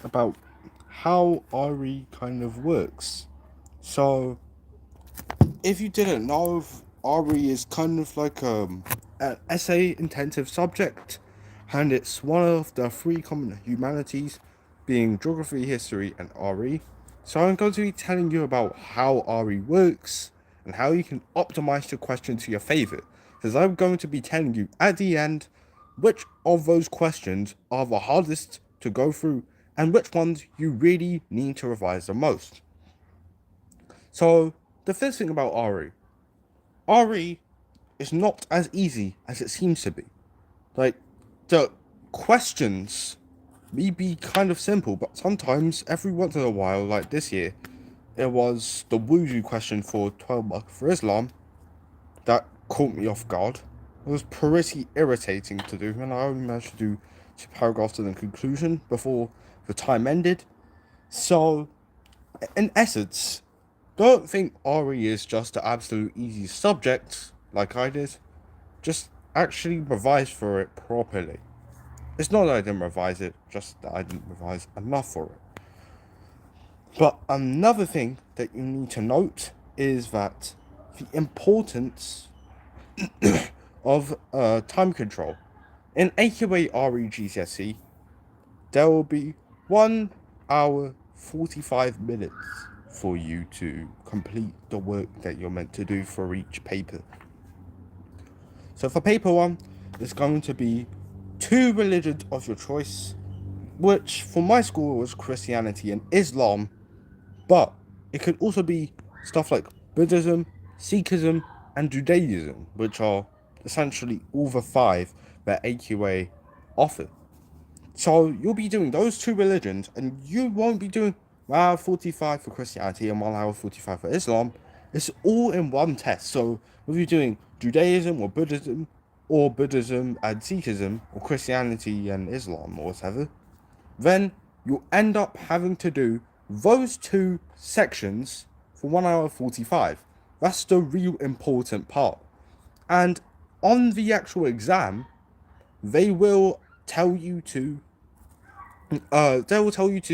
about how RE kind of works. So, if you didn't know, RE is kind of like an essay intensive subject, and it's one of the three common humanities, being geography, history, and RE. So, I'm going to be telling you about how RE works and how you can optimize the question to your favor. Because I'm going to be telling you at the end which of those questions are the hardest to go through and which ones you really need to revise the most. So, the first thing about RE is not as easy as it seems to be. Like, the questions may be kind of simple, but sometimes, every once in a while, like this year, it was the wuju question for 12 mark for Islam that caught me off guard. It was pretty irritating to do, and I only managed to do 2 paragraphs to the conclusion before the time ended. So, in essence, don't think RE is just the absolute easy subject like I did. Just actually revise for it properly. It's not that I didn't revise it, just that I didn't revise enough for it. But another thing that you need to note is that the importance of time control. In AQA RE GCSE, there will be 1 hour 45 minutes for you to complete the work that you're meant to do for each paper. So for paper 1, it's going to be 2 religions of your choice, which for my school was Christianity and Islam, but it could also be stuff like Buddhism, Sikhism, and Judaism, which are essentially all the 5 that AQA offer. So you'll be doing those 2 religions, and you won't be doing 1 hour 45 for Christianity and 1 hour 45 for Islam. It's all in one test. So if you're doing Judaism or Buddhism and Sikhism, or Christianity and Islam, or whatever, then you'll end up having to do those 2 sections for 1 hour 45. That's the real important part. And on the actual exam, they will tell you to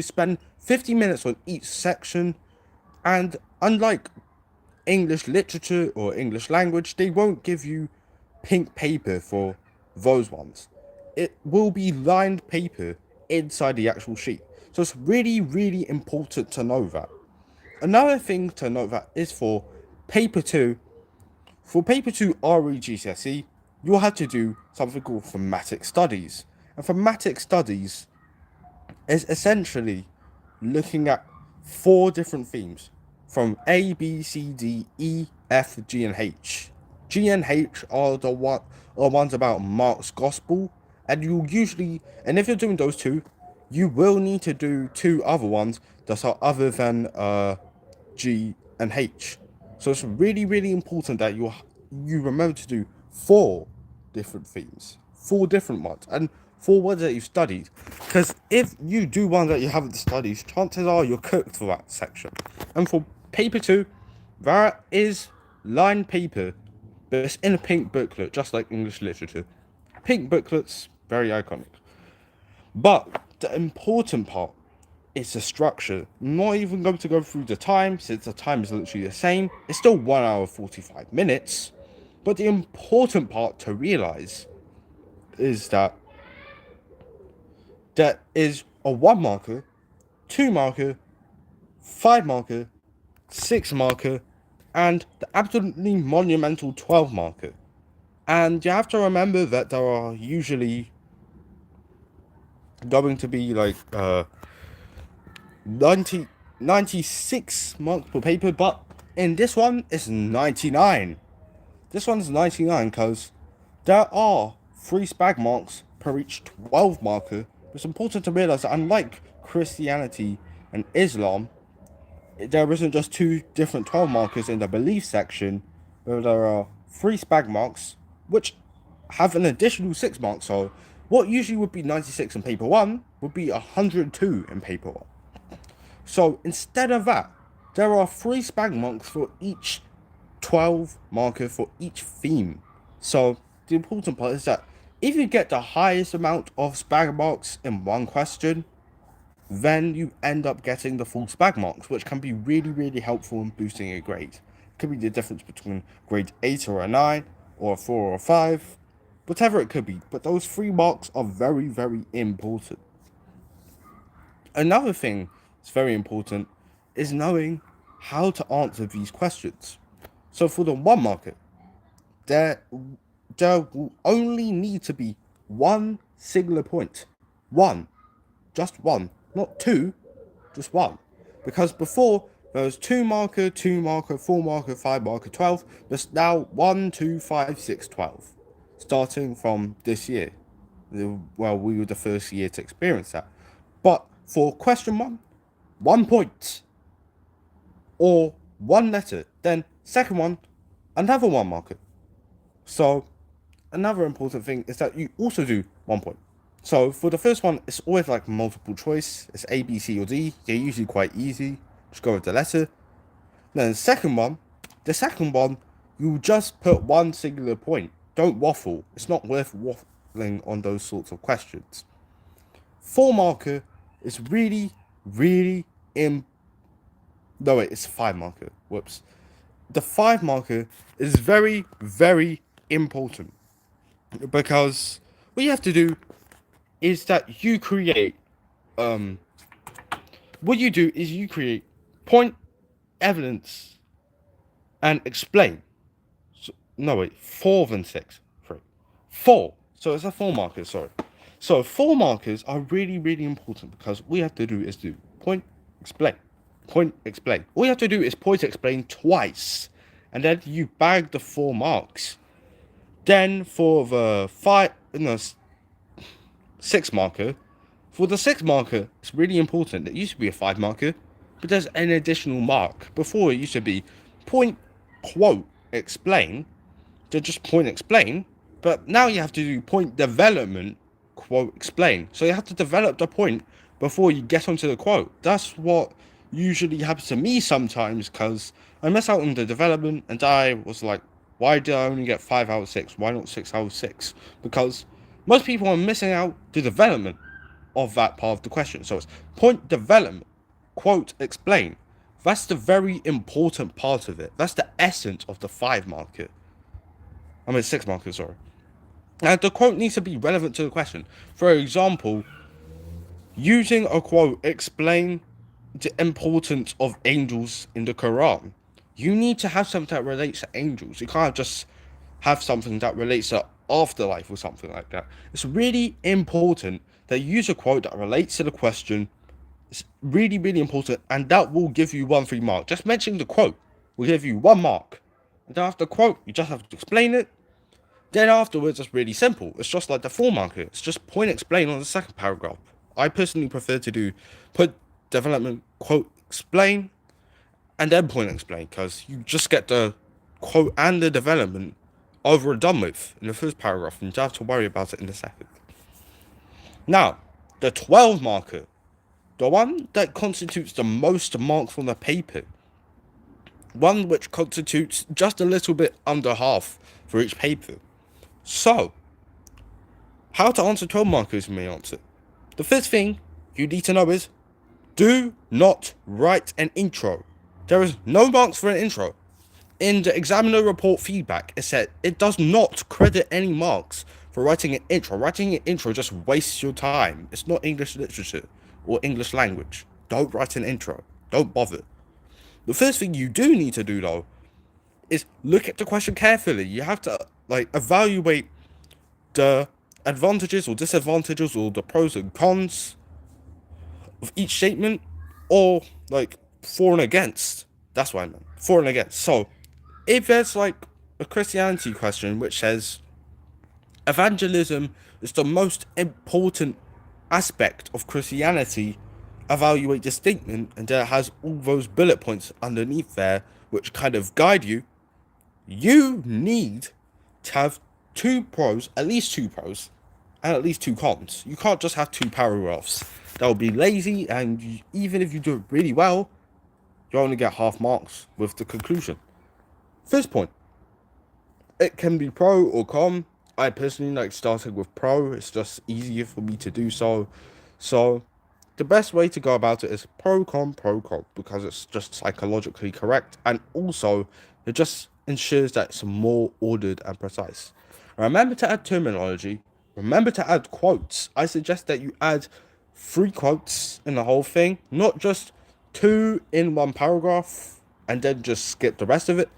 spend 50 minutes on each section, and unlike English literature or English language, they won't give you pink paper for those ones. It will be lined paper inside the actual sheet. So it's really, really important to know that. Another thing to note that is paper 2, for paper 2 RE GCSE, you'll have to do something called thematic studies. And thematic studies is essentially looking at 4 different themes from A, B, C, D, E, F, G, and H. G and H are are ones about Mark's gospel, and and if you're doing those 2, you will need to do 2 other ones that are other than G and H. So it's really, really important that you remember to do 4 different themes, 4 different ones, and 4 ones that you've studied. Because if you do one that you haven't studied, chances are you're cooked for that section. And for paper 2, that is lined paper, but it's in a pink booklet, just like English literature. Pink booklets, very iconic. But the important part is the structure. I'm not even going to go through the time, since the time is literally the same. It's still 1 hour 45 minutes. But the important part to realize is that there is a 1 marker, 2 marker, 5 marker, 6 marker, and the absolutely monumental 12 marker. And you have to remember that there are usually going to be like 96 marks per paper, but in this one it's 99. This one's 99 because there are 3 spag marks per each 12 marker. It's important to realize that unlike Christianity and Islam, there isn't just 2 different 12 markers in the belief section, but there are 3 spag marks, which have an additional 6 marks. So what usually would be 96 in paper 1 would be 102 in paper 1. So instead of that, there are 3 spag marks for each 12 marker for each theme. So the important part is that if you get the highest amount of spag marks in one question, then you end up getting the full spag marks, which can be really, really helpful in boosting your grade. It could be the difference between grade 8 or a 9, or a 4 or a 5, whatever it could be. But those 3 marks are very, very important. Another thing that's very important is knowing how to answer these questions. So for the 1 marker, there will only need to be one singular point. One. Just one. Not two, just one. Because before there was 2 marker, 2 marker, 4 marker, 5 marker, 12. There's now 1, 2, 5, 6, 12. Starting from this year. Well, we were the first year to experience that. But for question 1, 1 point. Or 1 letter. Then second one, another 1 marker. So another important thing is that you also do 1 point. So for the first one, it's always like multiple choice. It's A, B, C, or D. They're usually quite easy. Just go with the letter. Then the second one, you just put one singular point. Don't waffle. It's not worth waffling on those sorts of questions. 4 marker is really, really no, wait, it's 5 marker. Whoops. The 5 marker is very, very important because what you have to do is that you create point, evidence, and explain. So, no wait, 4 than 6. 3. 4. So it's a 4 marker, sorry. So 4 markers are really, really important because all you have to do is do point, explain. Point, explain. All you have to do is point, explain twice. And then you bag the 4 marks. Then for the 6 marker, for the 6 marker, it's really important. It used to be a 5 marker, but there's an additional mark. Before it used to be point, quote, explain, to just point, explain, but now you have to do point development, quote, explain. So you have to develop the point before you get onto the quote. That's what usually happens to me sometimes because I miss out on the development and I was like, why did I only get 5 out of 6? Why not 6 out of 6? Because most people are missing out the development of that part of the question. So it's point development, quote, explain. That's the very important part of it. That's the essence of the 5 marker. 6 marker, sorry. And the quote needs to be relevant to the question. For example, using a quote, explain the importance of angels in the Quran. You need to have something that relates to angels. You can't just have something that relates to afterlife or something like that. It's really important that you use a quote that relates to the question. It's really, really important, and that will give you 1 free mark. Just mentioning the quote will give you 1 mark. And then after the quote, you just have to explain it. Then afterwards, it's really simple. It's just like the 4 marker. It's just point, explain on the second paragraph. I personally prefer to do point, development, quote, explain, and then point, explain, because you just get the quote and the development over and done with in the first paragraph, and you don't have to worry about it in the second. Now, the 12 marker, the one that constitutes the most marks on the paper, one which constitutes just a little bit under half for each paper. So, how to answer 12 markers you may answer. The first thing you need to know is, do not write an intro. There is no marks for an intro. In the examiner report feedback, it said it does not credit any marks for writing an intro. Writing an intro just wastes your time. It's not English literature or English language. Don't write an intro. Don't bother. The first thing you do need to do, though, is look at the question carefully. You have to evaluate the advantages or disadvantages or the pros and cons of each statement, or for and against. That's what I meant. For and against. So if there's a Christianity question which says evangelism is the most important aspect of Christianity, evaluate the statement, and it has all those bullet points underneath there which kind of guide you. You need to have 2 pros, at least 2 pros, and at least 2 cons. You can't just have 2 paragraphs. That would be lazy, and even if you do it really well, you only get half marks with the conclusion. First point, it can be pro or con. I personally like starting with pro. It's just easier for me to do so. So the best way to go about it is pro con, because it's just psychologically correct, and also it just ensures that it's more ordered and precise. Remember to add terminology, remember to add quotes. I suggest that you add 3 quotes in the whole thing, not just 2 in one paragraph and then just skip the rest of it.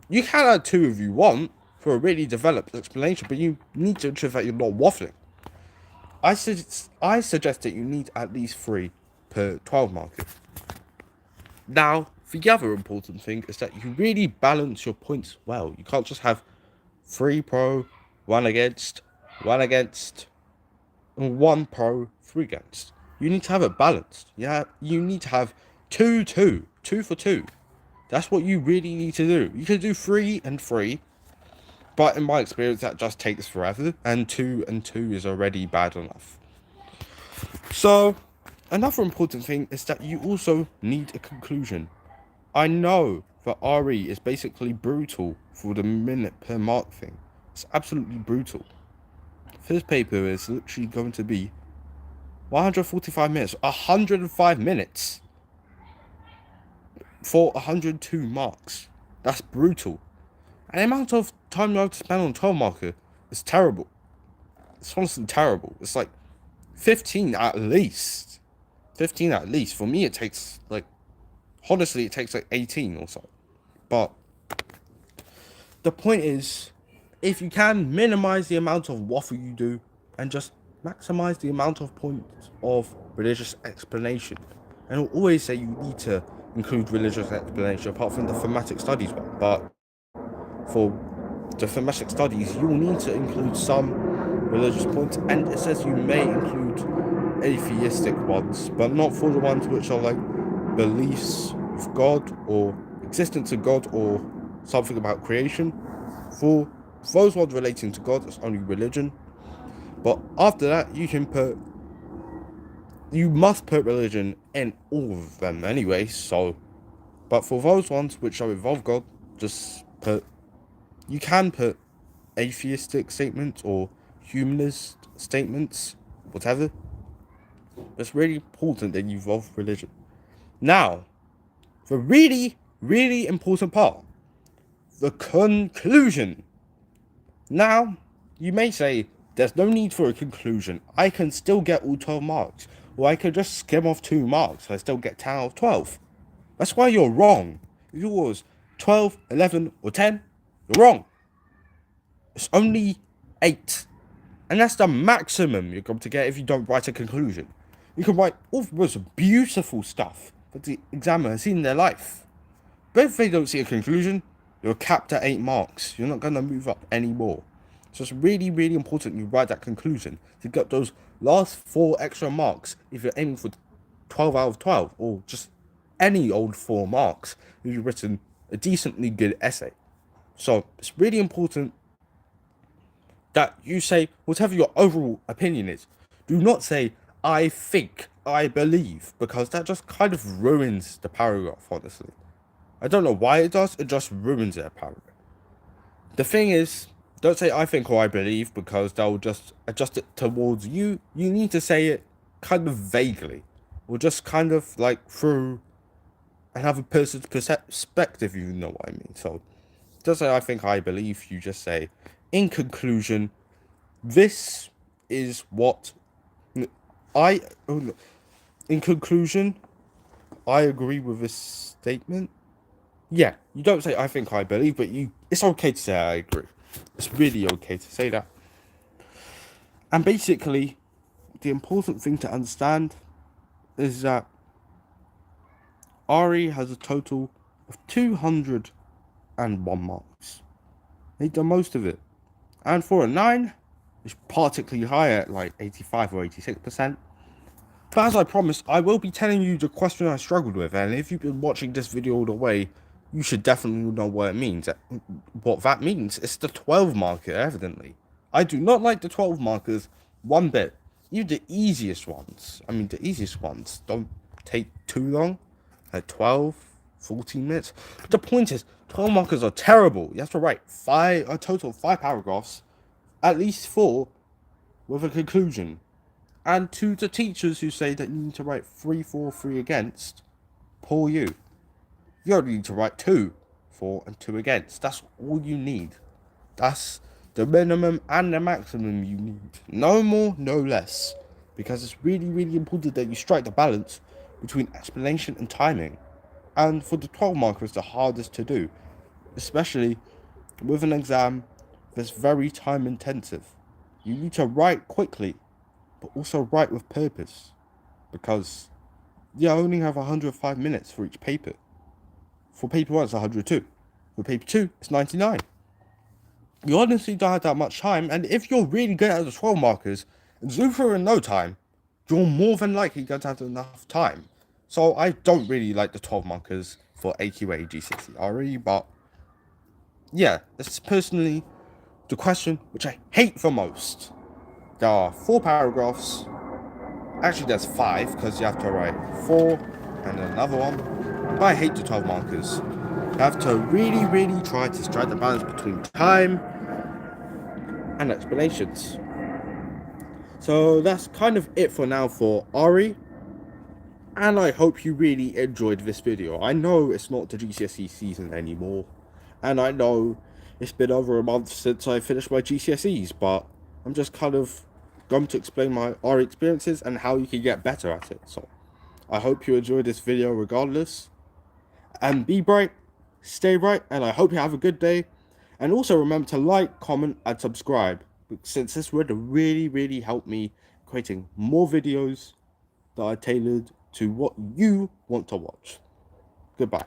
You can add 2 if you want for a really developed explanation, but you need to ensure that you're not waffling. I suggest that you need at least 3 per 12 marker. Now, the other important thing is that you really balance your points well. You can't just have 3 pro, 1 against, 1 against, and 1 pro, 3 against. You need to have it balanced. Yeah, you need to have 2 for 2. That's what you really need to do. You can do 3 and 3, but in my experience, that just takes forever, and 2 and 2 is already bad enough. So, another important thing is that you also need a conclusion. I know that RE is basically brutal for the minute per mark thing. It's absolutely brutal. This paper is literally going to be 145 minutes, 105 minutes for 102 marks. That's brutal. And the amount of time you have to spend on 12 marker is terrible. It's honestly terrible. It's like 15 at least. 15 at least. For me, it takes like, honestly, it takes like 18 or so. But the point is, if you can minimize the amount of waffle you do and just maximize the amount of points of religious explanation. And I'll always say you need to include religious explanation apart from the thematic studies one. But for the thematic studies, you will need to include some religious points, and it says you may include atheistic ones, but not for the ones which are like beliefs with God or existence of God or something about creation. For those ones relating to God, it's only religion. But after that, you must put religion in all of them anyway. So, but for those ones which are involve God, you can put atheistic statements or humanist statements, whatever. It's really important that you involve religion. Now, the really, really important part, the conclusion. Now, you may say, there's no need for a conclusion. I can still get all 12 marks. Or I could just skim off 2 marks. I still get 10 out of 12. That's why you're wrong. If it was 12, 11, or 10, you're wrong. It's only 8. And that's the maximum you're going to get if you don't write a conclusion. You can write all the most beautiful stuff that the examiner has seen in their life. But if they don't see a conclusion, you're capped at 8 marks. You're not going to move up anymore. So it's really, really important you write that conclusion to get those last 4 extra marks if you're aiming for 12 out of 12 or just any old 4 marks if you've written a decently good essay. So it's really important that you say whatever your overall opinion is. Do not say, I think, I believe, because that just kind of ruins the paragraph, honestly. I don't know why it does, it just ruins their paragraph. The thing is, don't say I think or I believe, because they'll just adjust it towards you. You need to say it kind of vaguely, or just kind of like through another person's perspective, you know what I mean. So, don't say I think I believe, you just say, in conclusion, this is what in conclusion, I agree with this statement. Yeah, you don't say I think I believe, but it's okay to say I agree. It's really okay to say that. And basically, the important thing to understand is that RE has a total of 201 marks. Make the most of it. And for a 9, it's particularly high at like 85 or 86%. But as I promised, I will be telling you the question I struggled with, and if you've been watching this video all the way, you should definitely know what it means. What that means, it's the 12 marker, evidently. I do not like the 12 markers one bit. Even the easiest ones, don't take too long, like 12, 14 minutes. But the point is, 12 markers are terrible. You have to write a total of 5 paragraphs, at least 4, with a conclusion. And to the teachers who say that you need to write 3 for, 3 against, poor you. You only need to write 2 for and 2 against. That's all you need. That's the minimum and the maximum you need. No more, no less. Because it's really, really important that you strike the balance between explanation and timing. And for the 12 marker, it's the hardest to do, especially with an exam that's very time intensive. You need to write quickly, but also write with purpose, because you only have 105 minutes for each paper. For paper 1, it's 102. For paper 2, it's 99. You honestly don't have that much time, and if you're really good at the 12 markers and zoom through in no time, you're more than likely going to have enough time. So I don't really like the 12 markers for AQA, GCSE, RE, but yeah, it's personally the question which I hate the most. There are 4 paragraphs. Actually, there's 5 because you have to write 4 and then another one. But I hate the 12 markers. You have to really, really try to strike the balance between time and explanations. So that's kind of it for now for RE. And I hope you really enjoyed this video. I know it's not the GCSE season anymore. And I know it's been over a month since I finished my GCSEs. But I'm just kind of going to explain my RE experiences and how you can get better at it. So I hope you enjoyed this video regardless. And be bright, stay bright, and I hope you have a good day. And also remember to like, comment, and subscribe, since this would really, really help me creating more videos that are tailored to what you want to watch. Goodbye.